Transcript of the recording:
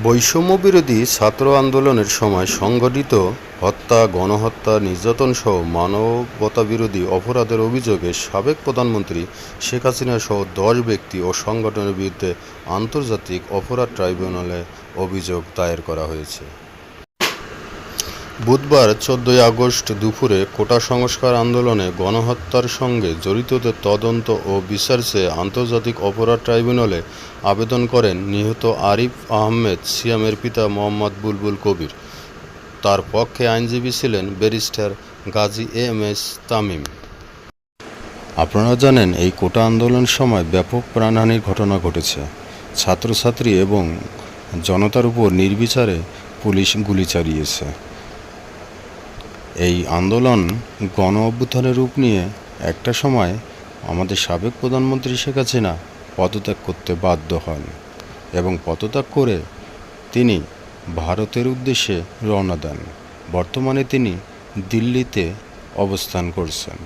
বৈষম্যবিরোধী ছাত্র আন্দোলনের সময় সংঘটিত হত্যা, গণহত্যা, নির্যাতনসহ মানবতাবিরোধী অপরাধের অভিযোগে সাবেক প্রধানমন্ত্রী শেখ হাসিনাসহ ১০ ব্যক্তি ও সংগঠনের বিরুদ্ধে আন্তর্জাতিক অপরাধ ট্রাইব্যুনালে অভিযোগ দায়ের করা হয়েছে। বুধবার ১৪ আগস্ট দুপুরে কোটা সংস্কার আন্দোলনে গণহত্যার সঙ্গে জড়িতদের তদন্ত ও বিচার চেয়ে আন্তর্জাতিক অপরাধ ট্রাইব্যুনালে আবেদন করেন নিহত আরিফ আহমেদ সিয়ামের পিতা মোহাম্মদ বুলবুল কবির। তার পক্ষে আইনজীবী ছিলেন ব্যারিস্টার গাজী এম.এস. তামিম। আপনারা জানেন, এই কোটা আন্দোলনের সময় ব্যাপক প্রাণহানির ঘটনা ঘটেছে। ছাত্রছাত্রী এবং জনতার উপর নির্বিচারে পুলিশ গুলি চালিয়েছে। এই আন্দোলন গণ অভ্যুত্থানের রূপ নিয়ে একটা সময় আমাদের সাবেক প্রধানমন্ত্রী শেখ হাসিনা পদত্যাগ করতে বাধ্য হন এবং পদত্যাগ করে তিনি ভারতের উদ্দেশ্যে রওনা দেন। বর্তমানে তিনি দিল্লিতে অবস্থান করছেন।